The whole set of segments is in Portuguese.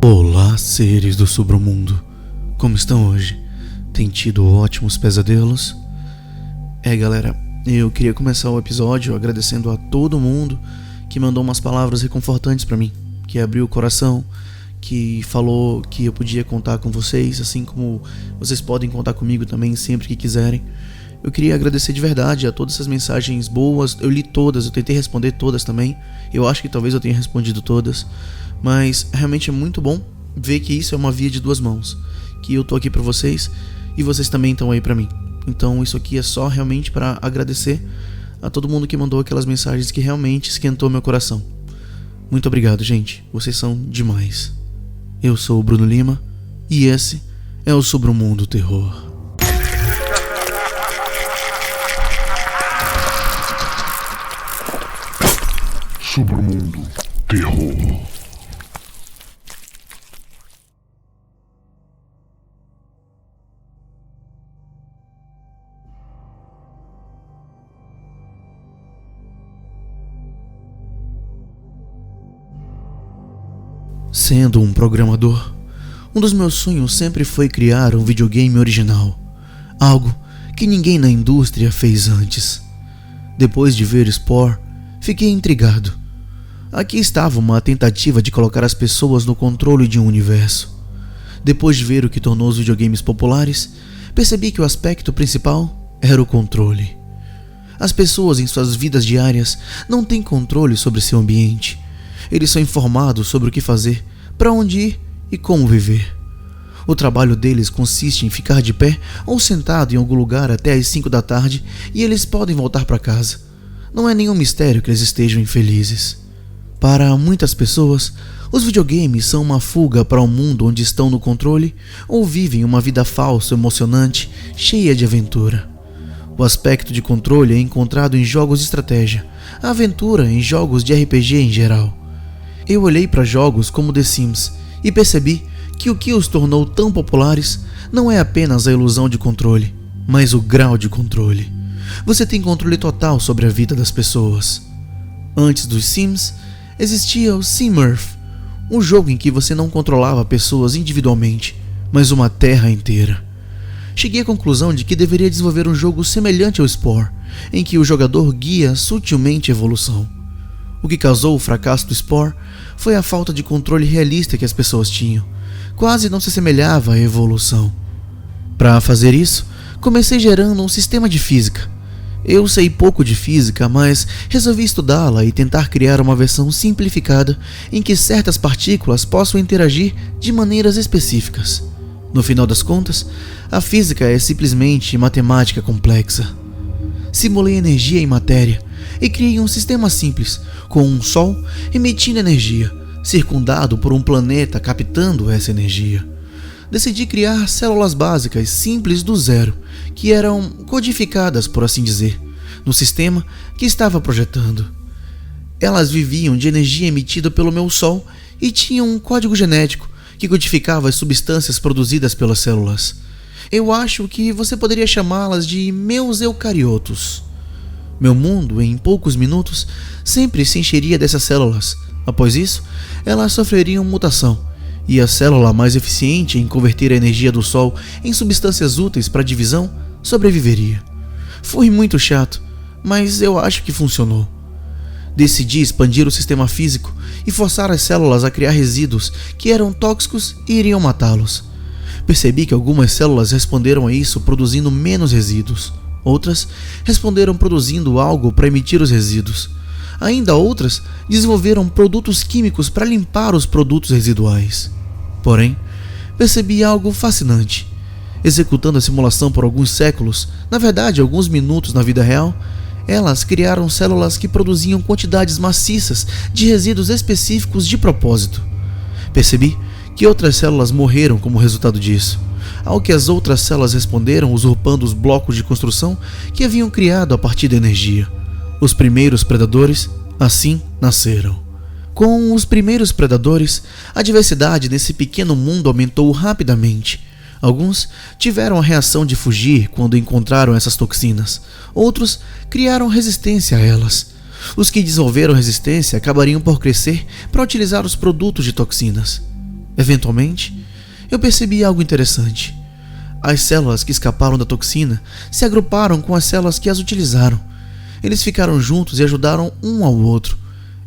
Olá, seres do submundo. Como estão hoje? Tem tido ótimos pesadelos? Galera, eu queria começar o episódio agradecendo a todo mundo que mandou umas palavras reconfortantes pra mim, que abriu o coração, que falou que eu podia contar com vocês, assim como vocês podem contar comigo também sempre que quiserem. Eu queria agradecer de verdade a todas essas mensagens boas. Eu li todas, eu tentei responder todas também. Eu acho que talvez eu tenha respondido todas, mas realmente é muito bom ver que isso é uma via de duas mãos, que eu tô aqui pra vocês e vocês também estão aí pra mim. Então isso aqui é só realmente pra agradecer a todo mundo que mandou aquelas mensagens que realmente esquentou meu coração. Muito obrigado, gente, vocês são demais. Eu sou o Bruno Lima e esse é o Submundo Terror. Submundo Terror. Sendo um programador, um dos meus sonhos sempre foi criar um videogame original, algo que ninguém na indústria fez antes. Depois de ver Spore, fiquei intrigado. Aqui estava uma tentativa de colocar as pessoas no controle de um universo. Depois de ver o que tornou os videogames populares, percebi que o aspecto principal era o controle. As pessoas em suas vidas diárias não têm controle sobre seu ambiente. Eles são informados sobre o que fazer, para onde ir e como viver. O trabalho deles consiste em ficar de pé ou sentado em algum lugar até as 5 da tarde e eles podem voltar para casa. Não é nenhum mistério que eles estejam infelizes. Para muitas pessoas, os videogames são uma fuga para um mundo onde estão no controle ou vivem uma vida falsa, emocionante, cheia de aventura. O aspecto de controle é encontrado em jogos de estratégia, a aventura em jogos de RPG em geral. Eu olhei para jogos como The Sims e percebi que o que os tornou tão populares não é apenas a ilusão de controle, mas o grau de controle. Você tem controle total sobre a vida das pessoas. Antes dos Sims, existia o SimEarth, um jogo em que você não controlava pessoas individualmente, mas uma terra inteira. Cheguei à conclusão de que deveria desenvolver um jogo semelhante ao Spore, em que o jogador guia sutilmente a evolução. O que causou o fracasso do Spore foi a falta de controle realista que as pessoas tinham. Quase não se assemelhava à evolução. Para fazer isso, comecei gerando um sistema de física. Eu sei pouco de física, mas resolvi estudá-la e tentar criar uma versão simplificada em que certas partículas possam interagir de maneiras específicas. No final das contas, a física é simplesmente matemática complexa. Simulei energia e matéria e criei um sistema simples, com um Sol emitindo energia, circundado por um planeta captando essa energia. Decidi criar células básicas simples do zero, que eram codificadas, por assim dizer, no sistema que estava projetando. Elas viviam de energia emitida pelo meu Sol e tinham um código genético que codificava as substâncias produzidas pelas células. Eu acho que você poderia chamá-las de meus eucariotos. Meu mundo, em poucos minutos, sempre se encheria dessas células. Após isso, elas sofreriam mutação, e a célula mais eficiente em converter a energia do Sol em substâncias úteis para a divisão sobreviveria. Foi muito chato, mas eu acho que funcionou. Decidi expandir o sistema físico e forçar as células a criar resíduos que eram tóxicos e iriam matá-los. Percebi que algumas células responderam a isso produzindo menos resíduos. Outras responderam produzindo algo para emitir os resíduos. Ainda outras desenvolveram produtos químicos para limpar os produtos residuais. Porém, percebi algo fascinante. Executando a simulação por alguns séculos, na verdade alguns minutos na vida real, elas criaram células que produziam quantidades maciças de resíduos específicos de propósito. Percebi que outras células morreram como resultado disso, ao que as outras células responderam usurpando os blocos de construção que haviam criado a partir da energia. Os primeiros predadores assim nasceram. Com os primeiros predadores, a diversidade nesse pequeno mundo aumentou rapidamente. Alguns tiveram a reação de fugir quando encontraram essas toxinas. Outros criaram resistência a elas. Os que desenvolveram resistência acabariam por crescer para utilizar os produtos de toxinas. Eventualmente, eu percebi algo interessante. As células que escaparam da toxina se agruparam com as células que as utilizaram. Eles ficaram juntos e ajudaram um ao outro.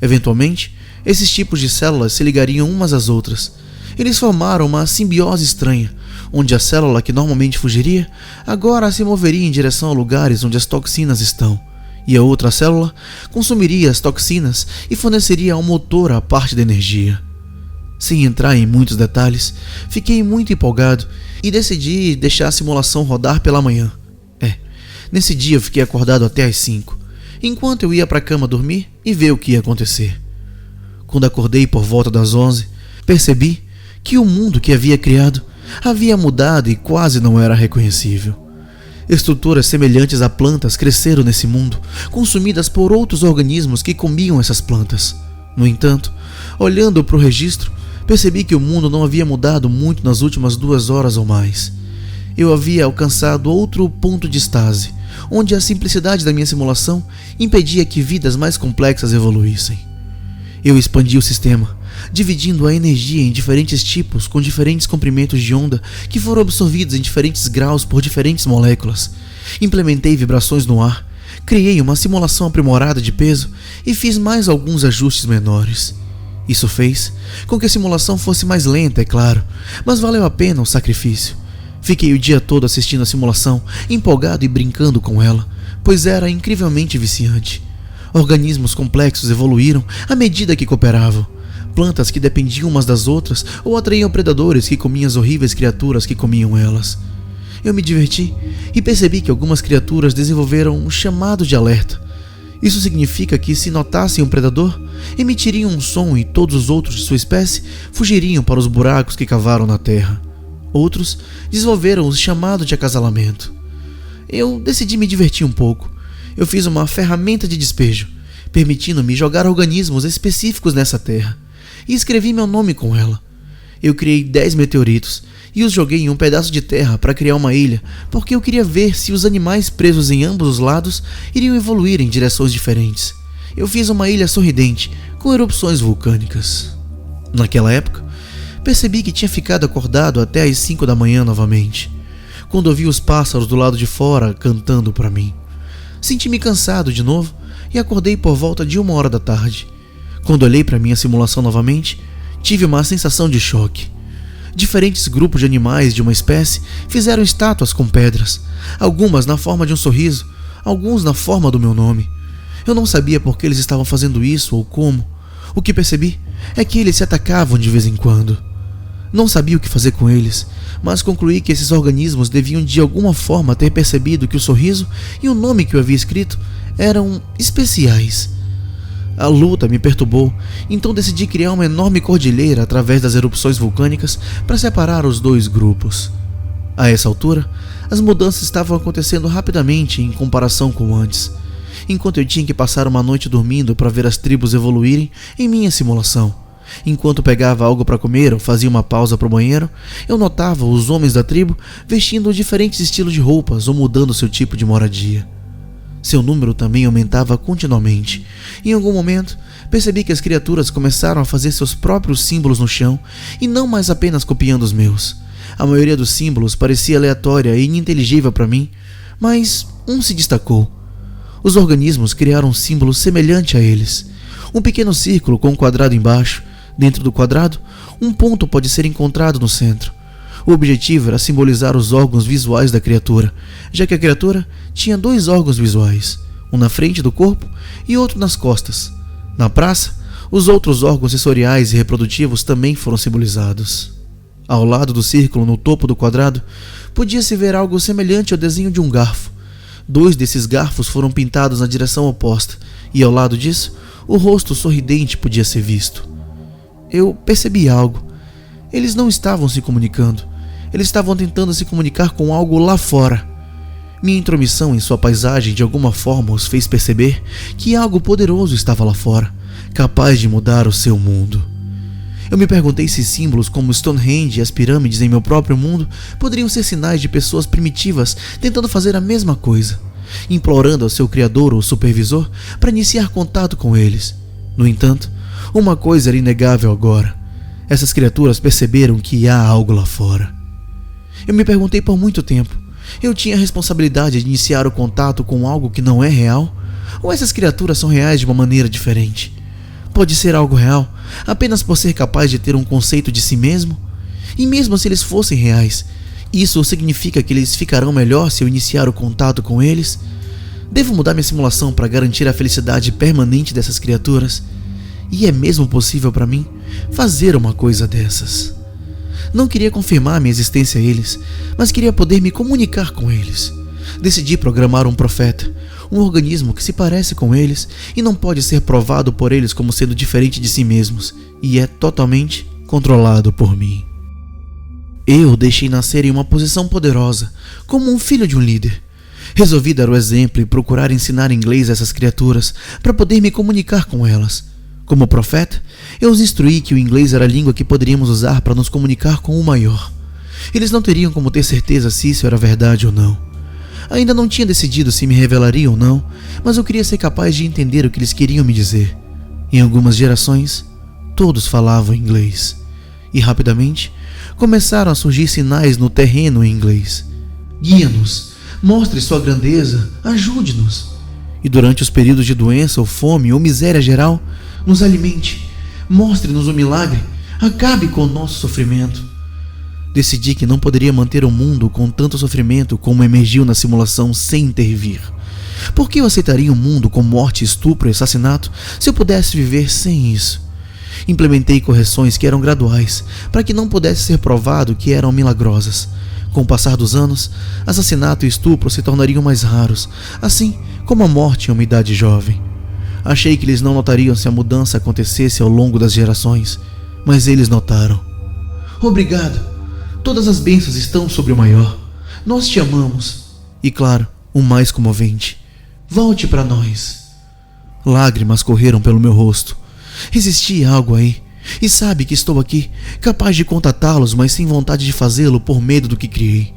Eventualmente, esses tipos de células se ligariam umas às outras. Eles formaram uma simbiose estranha, onde a célula que normalmente fugiria, agora se moveria em direção a lugares onde as toxinas estão, e a outra célula consumiria as toxinas e forneceria ao motor a parte da energia. Sem entrar em muitos detalhes, fiquei muito empolgado e decidi deixar a simulação rodar pela manhã. Nesse dia eu fiquei acordado até às 5, enquanto eu ia para a cama dormir e ver o que ia acontecer. Quando acordei por volta das 11, percebi que o mundo que havia criado havia mudado e quase não era reconhecível. Estruturas semelhantes a plantas cresceram nesse mundo, consumidas por outros organismos que comiam essas plantas. No entanto, olhando para o registro, percebi que o mundo não havia mudado muito nas últimas 2 horas ou mais. Eu havia alcançado outro ponto de estase, onde a simplicidade da minha simulação impedia que vidas mais complexas evoluíssem. Eu expandi o sistema, dividindo a energia em diferentes tipos com diferentes comprimentos de onda que foram absorvidos em diferentes graus por diferentes moléculas. Implementei vibrações no ar, criei uma simulação aprimorada de peso e fiz mais alguns ajustes menores. Isso fez com que a simulação fosse mais lenta, é claro, mas valeu a pena o sacrifício. Fiquei o dia todo assistindo a simulação, empolgado e brincando com ela, pois era incrivelmente viciante. Organismos complexos evoluíram à medida que cooperavam. Plantas que dependiam umas das outras ou atraíam predadores que comiam as horríveis criaturas que comiam elas. Eu me diverti e percebi que algumas criaturas desenvolveram um chamado de alerta. Isso significa que, se notassem um predador, emitiriam um som e todos os outros de sua espécie fugiriam para os buracos que cavaram na terra. Outros desenvolveram o chamado de acasalamento. Eu decidi me divertir um pouco. Eu fiz uma ferramenta de despejo, permitindo-me jogar organismos específicos nessa terra, e escrevi meu nome com ela. Eu criei 10 meteoritos e os joguei em um pedaço de terra para criar uma ilha, porque eu queria ver se os animais presos em ambos os lados iriam evoluir em direções diferentes. Eu fiz uma ilha sorridente, com erupções vulcânicas. Naquela época, percebi que tinha ficado acordado até às 5 da manhã novamente, quando ouvi os pássaros do lado de fora cantando para mim. Senti-me cansado de novo e acordei por volta de 1 hora da tarde. Quando olhei para minha simulação novamente, tive uma sensação de choque. Diferentes grupos de animais de uma espécie fizeram estátuas com pedras, algumas na forma de um sorriso, alguns na forma do meu nome. Eu não sabia por que eles estavam fazendo isso ou como. O que percebi é que eles se atacavam de vez em quando. Não sabia o que fazer com eles, mas concluí que esses organismos deviam de alguma forma ter percebido que o sorriso e o nome que eu havia escrito eram especiais. A luta me perturbou, então decidi criar uma enorme cordilheira através das erupções vulcânicas para separar os dois grupos. A essa altura, as mudanças estavam acontecendo rapidamente em comparação com antes. Enquanto eu tinha que passar uma noite dormindo para ver as tribos evoluírem em minha simulação. Enquanto pegava algo para comer ou fazia uma pausa para o banheiro, eu notava os homens da tribo vestindo diferentes estilos de roupas ou mudando seu tipo de moradia. Seu número também aumentava continuamente. Em algum momento, percebi que as criaturas começaram a fazer seus próprios símbolos no chão e não mais apenas copiando os meus. A maioria dos símbolos parecia aleatória e ininteligível para mim, mas um se destacou. Os organismos criaram um símbolo semelhante a eles. Um pequeno círculo com um quadrado embaixo. Dentro do quadrado, um ponto pode ser encontrado no centro. O objetivo era simbolizar os órgãos visuais da criatura, já que a criatura tinha 2 órgãos visuais, um na frente do corpo e outro nas costas. Na praça, os outros órgãos sensoriais e reprodutivos também foram simbolizados. Ao lado do círculo, no topo do quadrado, podia-se ver algo semelhante ao desenho de um garfo. 2 desses garfos foram pintados na direção oposta, e ao lado disso, o rosto sorridente podia ser visto. Eu percebi algo. Eles não estavam se comunicando. Eles estavam tentando se comunicar com algo lá fora. Minha intromissão em sua paisagem de alguma forma os fez perceber que algo poderoso estava lá fora, capaz de mudar o seu mundo. Eu me perguntei se símbolos como Stonehenge e as pirâmides em meu próprio mundo poderiam ser sinais de pessoas primitivas tentando fazer a mesma coisa, implorando ao seu criador ou supervisor para iniciar contato com eles. No entanto, uma coisa era inegável agora. Essas criaturas perceberam que há algo lá fora. Eu me perguntei por muito tempo: eu tinha a responsabilidade de iniciar o contato com algo que não é real? Ou essas criaturas são reais de uma maneira diferente? Pode ser algo real apenas por ser capaz de ter um conceito de si mesmo? E mesmo se eles fossem reais, isso significa que eles ficarão melhor se eu iniciar o contato com eles? Devo mudar minha simulação para garantir a felicidade permanente dessas criaturas? E é mesmo possível para mim fazer uma coisa dessas? Não queria confirmar minha existência a eles, mas queria poder me comunicar com eles. Decidi programar um profeta, um organismo que se parece com eles e não pode ser provado por eles como sendo diferente de si mesmos, e é totalmente controlado por mim. Eu deixei nascer em uma posição poderosa, como um filho de um líder. Resolvi dar o exemplo e procurar ensinar inglês a essas criaturas para poder me comunicar com elas. Como profeta, eu os instruí que o inglês era a língua que poderíamos usar para nos comunicar com o maior. Eles não teriam como ter certeza se isso era verdade ou não. Ainda não tinha decidido se me revelariam ou não, mas eu queria ser capaz de entender o que eles queriam me dizer. Em algumas gerações, todos falavam inglês. E rapidamente, começaram a surgir sinais no terreno em inglês. Guia-nos, mostre sua grandeza, ajude-nos. E durante os períodos de doença ou fome ou miséria geral, nos alimente, mostre-nos o milagre, acabe com o nosso sofrimento. Decidi que não poderia manter o mundo com tanto sofrimento como emergiu na simulação sem intervir. Por que eu aceitaria um mundo com morte, estupro e assassinato se eu pudesse viver sem isso? Implementei correções que eram graduais, para que não pudesse ser provado que eram milagrosas. Com o passar dos anos, assassinato e estupro se tornariam mais raros, assim como a morte em uma idade jovem. Achei que eles não notariam se a mudança acontecesse ao longo das gerações, mas eles notaram. Obrigado. Todas as bênçãos estão sobre o maior. Nós te amamos. E claro, o mais comovente: volte para nós. Lágrimas correram pelo meu rosto. Existia algo aí. E sabe que estou aqui, capaz de contatá-los, mas sem vontade de fazê-lo por medo do que criei.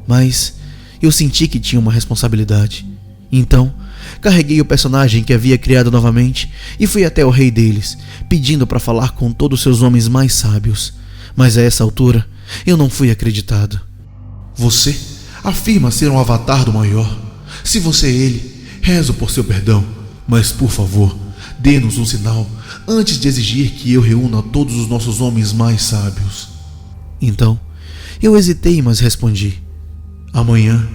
Mas eu senti que tinha uma responsabilidade. Então, carreguei o personagem que havia criado novamente e fui até o rei deles, pedindo para falar com todos os seus homens mais sábios. Mas a essa altura, eu não fui acreditado. Você afirma ser um avatar do maior. Se você é ele, rezo por seu perdão. Mas, por favor, dê-nos um sinal antes de exigir que eu reúna todos os nossos homens mais sábios. Então, eu hesitei, mas respondi: amanhã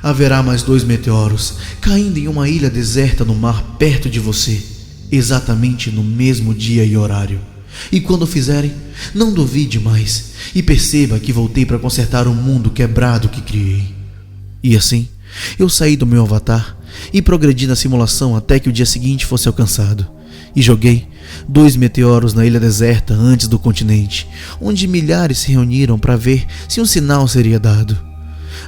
haverá mais 2 meteoros caindo em uma ilha deserta no mar perto de você, exatamente no mesmo dia e horário. E quando fizerem, não duvide mais e perceba que voltei para consertar o mundo quebrado que criei. E assim, eu saí do meu avatar e progredi na simulação até que o dia seguinte fosse alcançado. E joguei 2 meteoros na ilha deserta antes do continente, onde milhares se reuniram para ver se um sinal seria dado.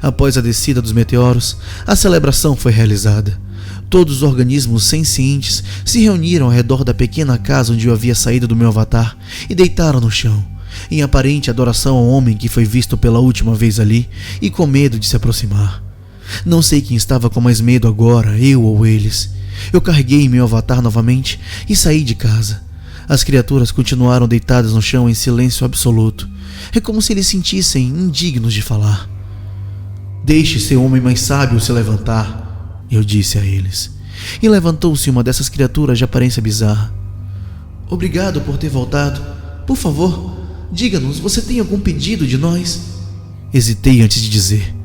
Após a descida dos meteoros, a celebração foi realizada. Todos os organismos sencientes se reuniram ao redor da pequena casa onde eu havia saído do meu avatar e deitaram no chão, em aparente adoração ao homem que foi visto pela última vez ali e com medo de se aproximar. Não sei quem estava com mais medo agora, eu ou eles. Eu carreguei meu avatar novamente e saí de casa. As criaturas continuaram deitadas no chão em silêncio absoluto. É como se eles sentissem indignos de falar. Deixe seu homem mais sábio se levantar, eu disse a eles. E levantou-se uma dessas criaturas de aparência bizarra. Obrigado por ter voltado. Por favor, diga-nos, você tem algum pedido de nós? Hesitei antes de dizer.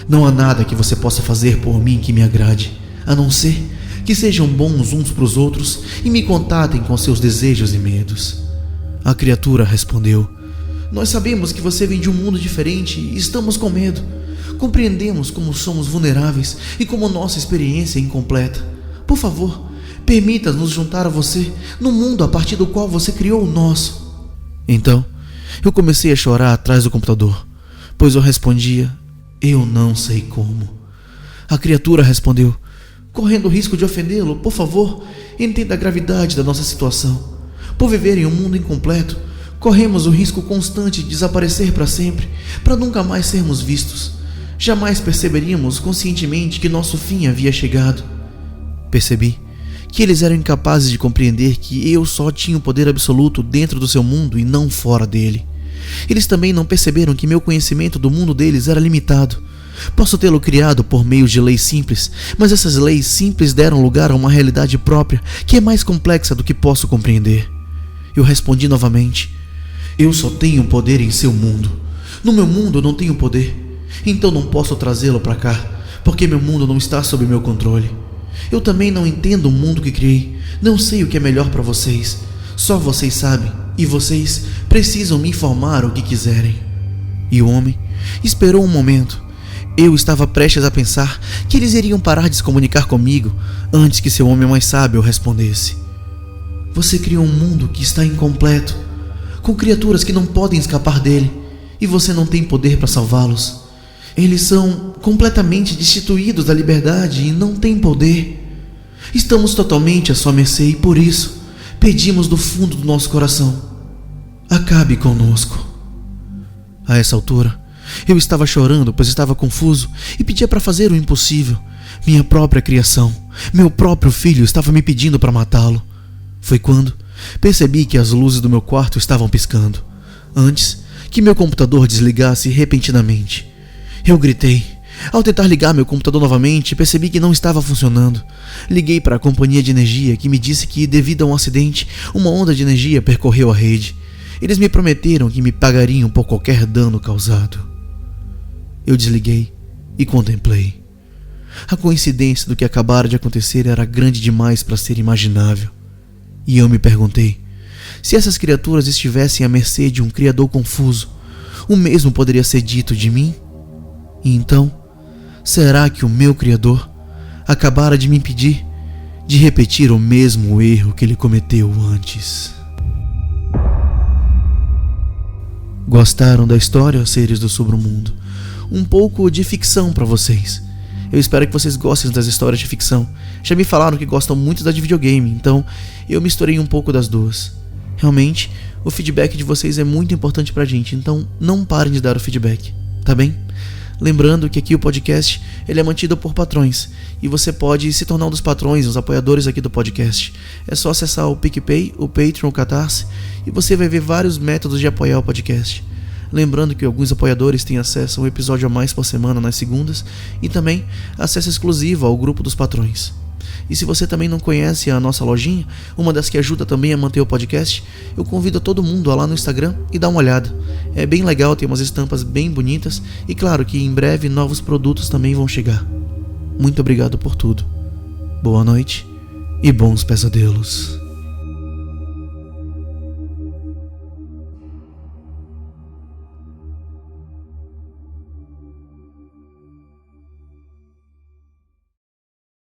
Não há nada que você possa fazer por mim que me agrade, a não ser que sejam bons uns para os outros e me contatem com seus desejos e medos. A criatura respondeu: nós sabemos que você vem de um mundo diferente e estamos com medo. Compreendemos como somos vulneráveis e como nossa experiência é incompleta. Por favor, permita-nos juntar a você no mundo a partir do qual você criou o nosso. Então, eu comecei a chorar atrás do computador, pois eu respondia: eu não sei como. A criatura respondeu: correndo o risco de ofendê-lo, por favor, entenda a gravidade da nossa situação. Por viver em um mundo incompleto, corremos o risco constante de desaparecer para sempre, para nunca mais sermos vistos. Jamais perceberíamos conscientemente que nosso fim havia chegado. Percebi que eles eram incapazes de compreender que eu só tinha o poder absoluto dentro do seu mundo e não fora dele. Eles também não perceberam que meu conhecimento do mundo deles era limitado. Posso tê-lo criado por meio de leis simples, mas essas leis simples deram lugar a uma realidade própria que é mais complexa do que posso compreender. Eu respondi novamente: eu só tenho poder em seu mundo. No meu mundo eu não tenho poder, então não posso trazê-lo para cá, porque meu mundo não está sob meu controle. Eu também não entendo o mundo que criei, não sei o que é melhor para vocês. Só vocês sabem, e vocês precisam me informar o que quiserem. E o homem esperou um momento. Eu estava prestes a pensar que eles iriam parar de se comunicar comigo antes que seu homem mais sábio respondesse: você criou um mundo que está incompleto, com criaturas que não podem escapar dele, e você não tem poder para salvá-los. Eles são completamente destituídos da liberdade e não têm poder. Estamos totalmente à sua mercê e por isso pedimos do fundo do nosso coração: acabe conosco. A essa altura, eu estava chorando, pois estava confuso e pedia para fazer o impossível. Minha própria criação, meu próprio filho estava me pedindo para matá-lo. Foi quando percebi que as luzes do meu quarto estavam piscando, antes que meu computador desligasse repentinamente. Eu gritei. Ao tentar ligar meu computador novamente, percebi que não estava funcionando. Liguei para a companhia de energia, que me disse que, devido a um acidente, uma onda de energia percorreu a rede. Eles me prometeram que me pagariam por qualquer dano causado. Eu desliguei e contemplei. A coincidência do que acabara de acontecer era grande demais para ser imaginável. E eu me perguntei: se essas criaturas estivessem à mercê de um criador confuso, o mesmo poderia ser dito de mim? E então, será que o meu criador acabara de me impedir de repetir o mesmo erro que ele cometeu antes? Gostaram da história, seres do submundo? Um pouco de ficção para vocês. Eu espero que vocês gostem das histórias de ficção. Já me falaram que gostam muito da de videogame, então eu misturei um pouco das duas. Realmente, o feedback de vocês é muito importante pra gente, então não parem de dar o feedback, tá bem? Lembrando que aqui o podcast ele é mantido por patrões, e você pode se tornar um dos patrões, os apoiadores aqui do podcast. É só acessar o PicPay, o Patreon, o Catarse, e você vai ver vários métodos de apoiar o podcast. Lembrando que alguns apoiadores têm acesso a um episódio a mais por semana nas segundas e também acesso exclusivo ao grupo dos patrões. E se você também não conhece a nossa lojinha, uma das que ajuda também a manter o podcast, eu convido todo mundo a lá no Instagram e dar uma olhada. É bem legal, tem umas estampas bem bonitas e claro que em breve novos produtos também vão chegar. Muito obrigado por tudo. Boa noite e bons pesadelos.